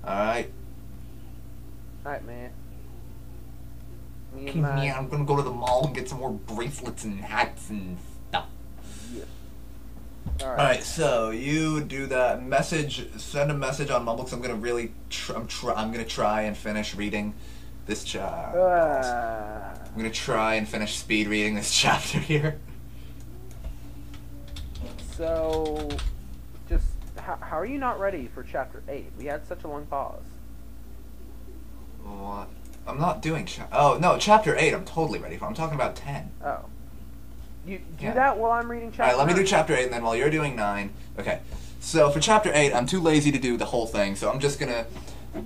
Alright. Alright, man. Yeah, I'm gonna go to the mall and get some more bracelets and hats and stuff. Yeah. Alright, so you do that message, send a message on Mumble, because I'm gonna really, I'm gonna try and finish reading this chapter. I'm gonna try and finish speed reading this chapter here. So, just, how are you not ready for chapter 8? We had such a long pause. What? I'm not doing oh, no, chapter 8 I'm totally ready for. I'm talking about 10. Oh. You do that while I'm reading chapter 9? Alright, let me do chapter 8, and then while you're doing 9... Okay, so for chapter 8, I'm too lazy to do the whole thing, so I'm just gonna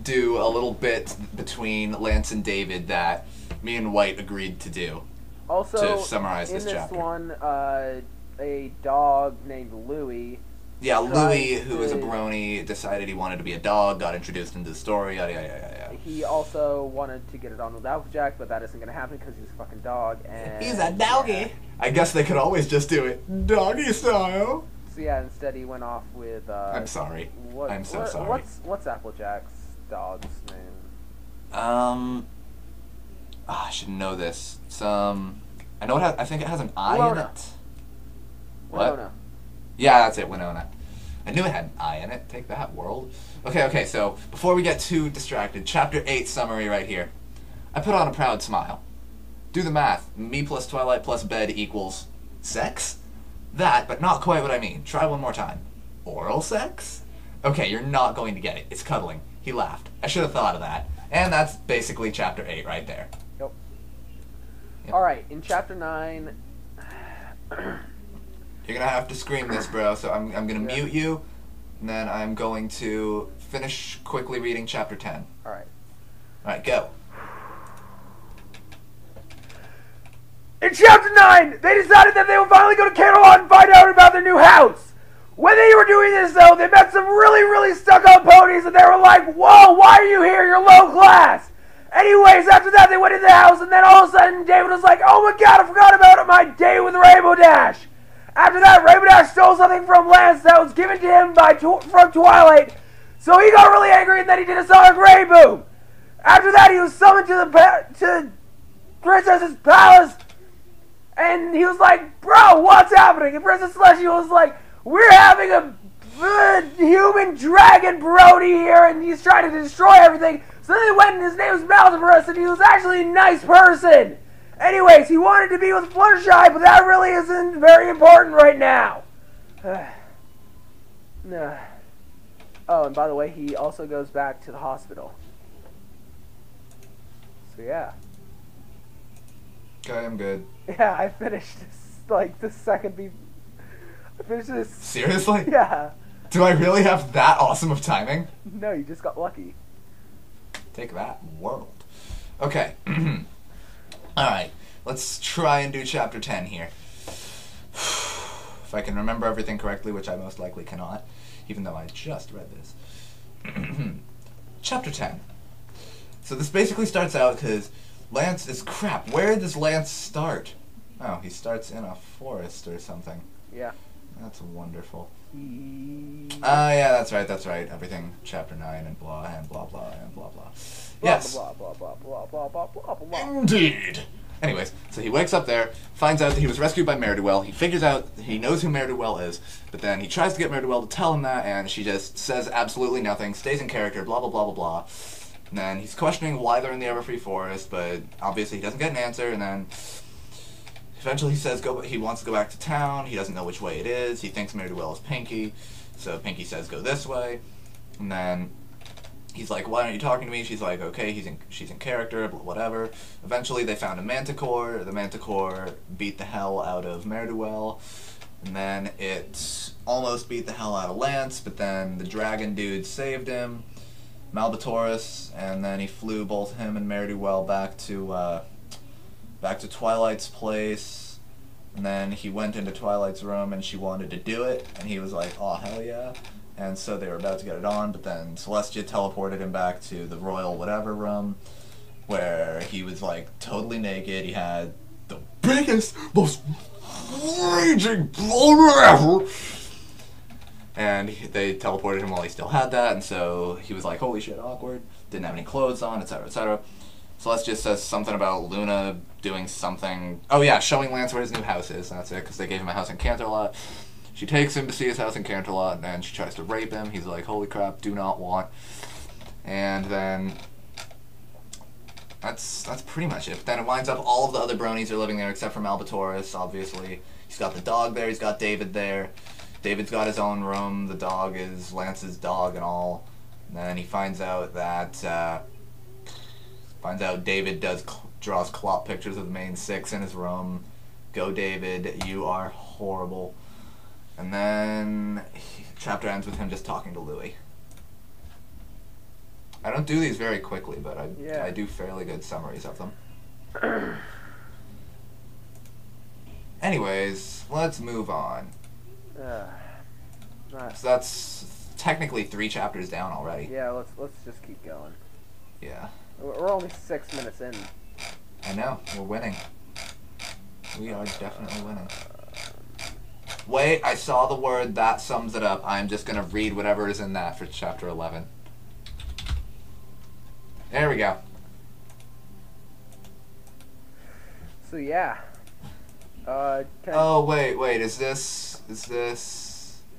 do a little bit between Lance and David that me and White agreed to do. Also, to summarize in this chapter. one, a dog named Louie... Yeah, Louie, who is a brony, decided he wanted to be a dog, got introduced into the story, yada yada yada yada. He also wanted to get it on with Applejack, but that isn't going to happen because he's a fucking dog, and... He's a doggy! Yeah. I guess they could always just do it doggy style. So yeah, instead he went off with, I'm sorry. I'm so sorry. What's Applejack's dog's name? I should know this. I know I think it has an I Winona. in it. Winona. Yeah, that's it, Winona. I knew it had an I in it. Take that, world. Okay, so before we get too distracted, chapter 8 summary right here. I put on a proud smile. Do the math. Me plus Twilight plus bed equals sex? That, but not quite what I mean. Try one more time. Oral sex? Okay, you're not going to get it. It's cuddling. He laughed. I should have thought of that. And that's basically chapter 8 right there. Yep. Alright, in chapter 9... You're gonna have to scream this, bro, so I'm gonna mute you, and then I'm going to finish quickly reading chapter 10. Alright. Alright, go. In chapter 9, they decided that they would finally go to Camelot and find out about their new house. When they were doing this, though, they met some really stuck-up ponies, and they were like, whoa, why are you here? You're low class. Anyways, after that, they went into the house, and then all of a sudden, David was like, oh my god, I forgot about my date with Rainbow Dash. After that, Rainbow Dash stole something from Lance that was given to him from Twilight, so he got really angry, and then he did a sonic ray boom. After that, he was summoned to Princess's palace, and he was like, bro, what's happening? And Princess Celestial was like, we're having a human dragon brody here, and he's trying to destroy everything. So they went, and his name was Maldiverse, and he was actually a nice person. Anyways, he wanted to be with Fluttershy, but that really isn't very important right now. Oh, and by the way, he also goes back to the hospital. So yeah. Okay, I'm good. Yeah, I finished this, like, the second I finished this. Seriously? Yeah. Do I really have that awesome of timing? No, you just got lucky. Take that, world. Okay. Alright, let's try and do chapter 10 here. If I can remember everything correctly, which I most likely cannot, even though I just read this. Chapter 10. So this basically starts out because Lance is crap. Where does Lance start? Oh, he starts in a forest or something. Yeah. That's wonderful. Yeah, that's right. Everything, chapter 9 and blah and blah blah and blah blah. Yes. Blah blah blah blah blah blah blah blah. Indeed. Anyways, so he wakes up there, finds out that he was rescued by Ne'er-do-well. He figures out he knows who Ne'er-do-well is, but then he tries to get Ne'er-do-well to tell him that, and she just says absolutely nothing, stays in character, blah blah blah blah blah. And then he's questioning why they're in the Everfree Forest, but obviously he doesn't get an answer. And then eventually he says he wants to go back to town. He doesn't know which way it is. He thinks Ne'er-do-well is Pinky, so Pinky says go this way. And then he's like, why aren't you talking to me? She's like, okay, she's in character, whatever. Eventually they found a Manticore. The Manticore beat the hell out of Ne'er-do-well. And then it almost beat the hell out of Lance, but then the dragon dude saved him, Malbataurus, and then he flew both him and Ne'er-do-well back to Twilight's place. And then he went into Twilight's room and she wanted to do it, and he was like, oh, hell yeah. And so they were about to get it on, but then Celestia teleported him back to the royal whatever room, where he was like totally naked. He had the biggest, most raging boner ever. And they teleported him while he still had that, and so he was like, holy shit, awkward. Didn't have any clothes on, etc., etc. Celeste just says something about Luna doing something. Oh yeah, showing Lance where his new house is. That's it, because they gave him a house in Canterlot. She takes him to see his house in Canterlot, and she tries to rape him. He's like, holy crap, do not want. And then that's pretty much it. But then it winds up all of the other bronies are living there except for Malbatoris, obviously. He's got the dog there, he's got David there. David's got his own room, the dog is Lance's dog and all. And then he finds out that David draws clop pictures of the main six in his room. Go David, you are horrible. And then chapter ends with him just talking to Louis. I don't do these very quickly, but I do fairly good summaries of them. Anyways, let's move on. So that's technically 3 chapters down already. Yeah, let's just keep going. Yeah. We're only 6 minutes in. I know, we're winning. We are definitely winning. Wait, I saw the word that sums it up. I'm just gonna read whatever is in that for chapter 11. There we go. So yeah. Oh wait, is this?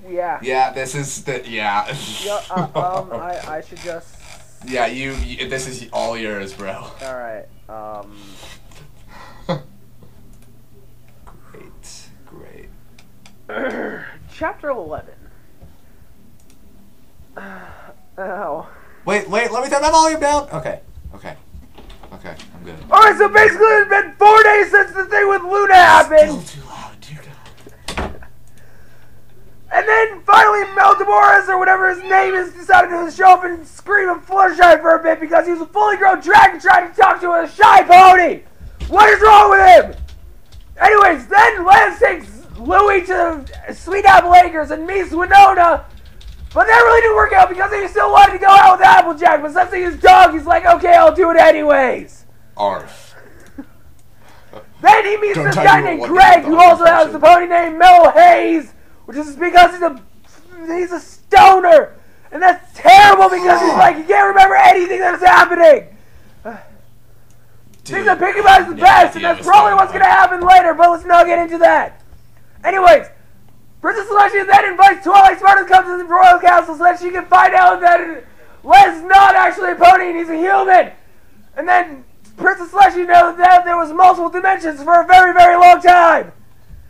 Yeah. Yeah, this is the, yeah. I should just... Yeah, you this is all yours, bro. Alright, Great. Chapter 11. Ow. Wait, let me turn my volume down! Okay, I'm good. Alright, so basically it's been 4 days since the thing with Luna happened! Still too loud, dear God. And then finally Meldemoris, or whatever his name is, decided to show up and scream and Fluttershy for a bit because he was a fully grown dragon trying to talk to a shy pony! What is wrong with him? Anyways, then Lance takes Louis to Sweet Apple Acres and meets Winona, but that really didn't work out because he still wanted to go out with Applejack, but since he's his dog, he's like, okay, I'll do it anyways. Arf. Then he meets this guy named Greg, who also has a pony named Mel Hayes, which is because he's a stoner, and that's terrible because he's like, he can't remember anything that's happening. Things I'm picking about is the best, and that's probably what's going to happen later, but let's not get into that. Anyways, Princess Celestia then invites Twilight Sparta to come to the royal castle so that she can find out that Les is not actually a pony and he's a human. And then Princess Celestia knows that there was multiple dimensions for a very, very long time.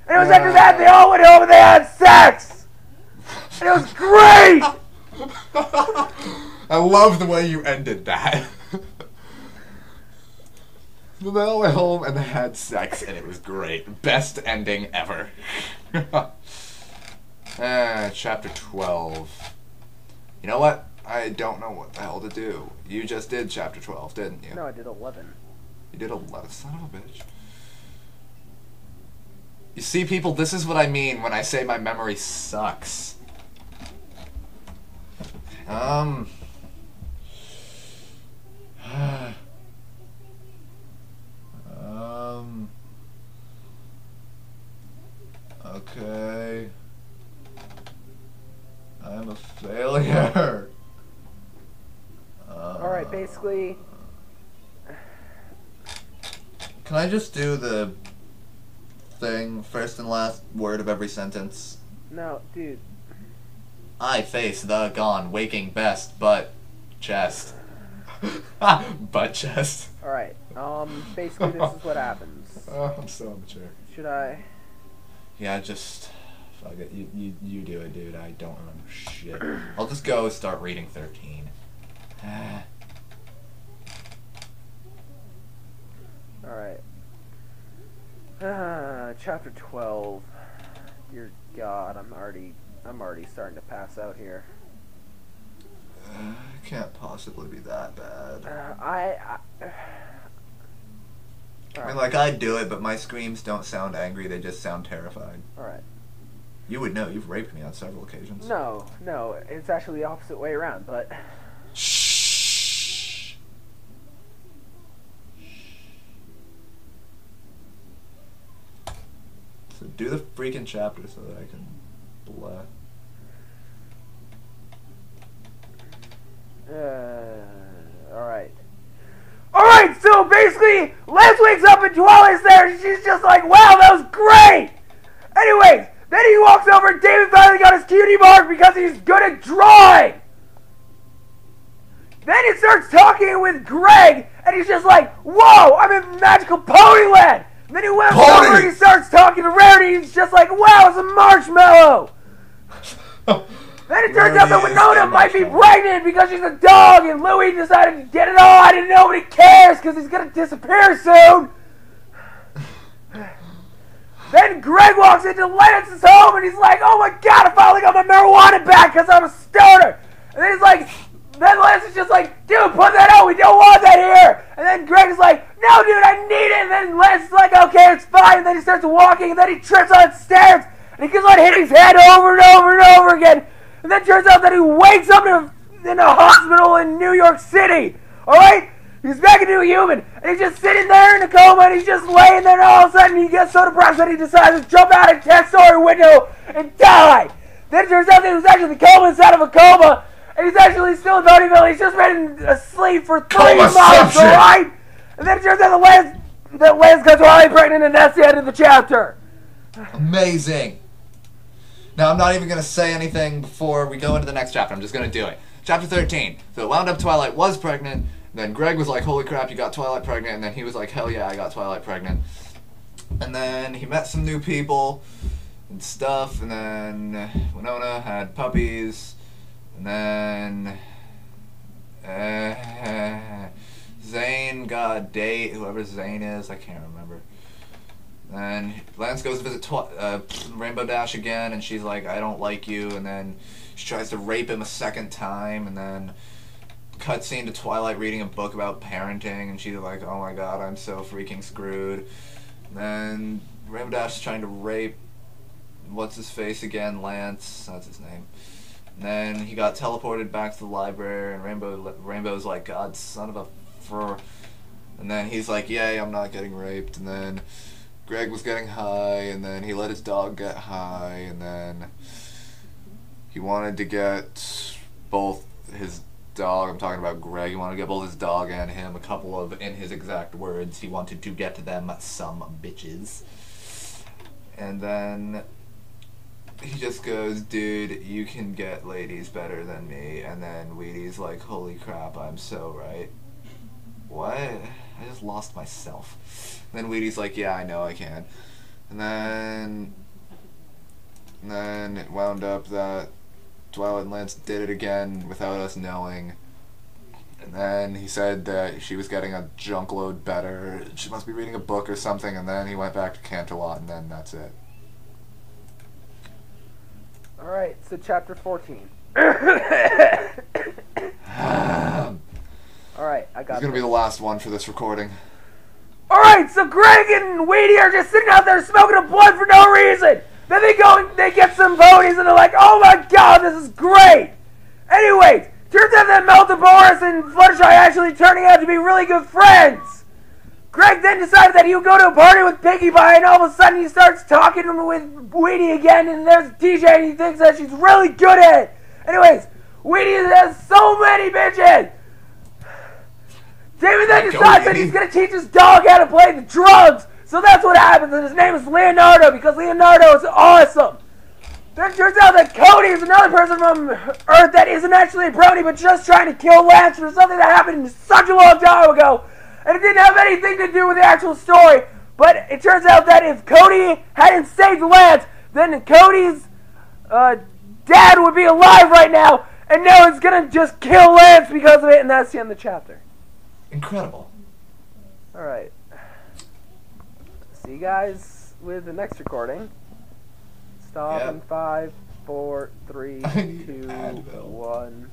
And it was after that they all went home and they had sex. And it was great! I love the way you ended that. They all went home and they had sex and it was great. Best ending ever. Chapter 12. You know what? I don't know what the hell to do. You just did chapter 12, didn't you? No, I did 11. You did 11? Son of a bitch. You see, people, this is what I mean when I say my memory sucks. Okay. I'm a failure. Alright, basically... Can I just do the thing, first and last word of every sentence? No, dude. I face the gone, waking best, butt, chest. Butt chest. Alright, basically this is what happens. I'm so immature. Should I? Yeah, just... Fuck it. You do it, dude. I don't remember shit. I'll just go start reading 13. Alright. Chapter 12. Dear God, I'm already starting to pass out here. It can't possibly be that bad. I mean, like, I'd do it, but my screams don't sound angry, they just sound terrified. Alright. You would know, you've raped me on several occasions. No, it's actually the opposite way around, but... Shh. So do the freaking chapter so that I can Alright. Alright, so basically, Lance wakes up and Twilight's there and she's just like, wow, that was great! Anyways, then he walks over and David finally got his cutie mark because he's good at drawing! Then he starts talking with Greg and he's just like, whoa, I'm in magical Ponyland! And then he went over and he starts talking to Rarity and he's just like, wow, it's a marshmallow! Then it turns out that Winona might be pregnant because she's a dog, and Louie decided to get it all. I didn't know, nobody cares because he's going to disappear soon. Then Greg walks into Lance's home, and he's like, oh my god, I finally got my marijuana back because I'm a stoner. And then he's like, then Lance is just like, dude, put that out, we don't want that here. And then Greg is like, no, dude, I need it. And then Lance is like, okay, it's fine. And then he starts walking, and then he trips on stairs, and he keeps on hitting his head over and over and over again. And then it turns out that he wakes up in a hospital in New York City. Alright? He's back into a human. And he's just sitting there in a coma and he's just laying there and all of a sudden he gets so depressed that he decides to jump out a 10-story window and die. Then it turns out that he was actually the coma inside of a coma. And he's actually still in Ponyville. He's just been asleep for 3 months, alright? And then it turns out that Lance got Twilight pregnant and that's the end of the chapter. Amazing. Now, I'm not even going to say anything before we go into the next chapter. I'm just going to do it. Chapter 13. So it wound up Twilight was pregnant. Then Greg was like, holy crap, you got Twilight pregnant. And then he was like, hell yeah, I got Twilight pregnant. And then he met some new people and stuff. And then Winona had puppies. And then Zane got a date. Whoever Zane is, I can't remember. And Lance goes to visit Rainbow Dash again, and she's like, I don't like you, and then she tries to rape him a second time, and then cutscene to Twilight reading a book about parenting, and she's like, oh my god, I'm so freaking screwed. And then Rainbow Dash is trying to rape, what's-his-face again, Lance, that's his name. And then he got teleported back to the library, and Rainbow's like, God, son of a fur. And then he's like, yay, I'm not getting raped, and then Greg was getting high, and then he let his dog get high, and then he wanted to get both his dog, I'm talking about Greg, he wanted to get both his dog and him, a couple of, in his exact words, he wanted to get them some bitches. And then he just goes, dude, you can get ladies better than me, and then Wheaty's like, holy crap, I'm so right. What? I just lost myself. And then Wheaty's like, yeah, I know I can. And then it wound up that Twilight and Lance did it again without us knowing. And then he said that she was getting a junk load better. She must be reading a book or something. And then he went back to Canterlot, and then that's it. Alright, so chapter 14. Alright, I got It's gonna be the last one for this recording. Alright, so Greg and Wheaty are just sitting out there smoking a blunt for no reason. Then they go and they get some ponies and they're like, oh my god, this is great. Anyways, turns out that Meltaboris and Fluttershy are actually turning out to be really good friends. Greg then decided that he would go to a party with Pinkie Pie, and all of a sudden he starts talking with Wheaty again, and there's DJ and he thinks that she's really good at it. Anyways, Wheaty has so many bitches. David then decides that he's going to teach his dog how to play the drums. So that's what happens, and his name is Leonardo, because Leonardo is awesome. Then it turns out that Cody is another person from Earth that isn't actually a brony, but just trying to kill Lance for something that happened such a long time ago. And it didn't have anything to do with the actual story. But it turns out that if Cody hadn't saved Lance, then Cody's dad would be alive right now. And now it's going to just kill Lance because of it, and that's the end of the chapter. Incredible. Alright. See you guys with the next recording. Stop in 5, 4, 3, 2, 1.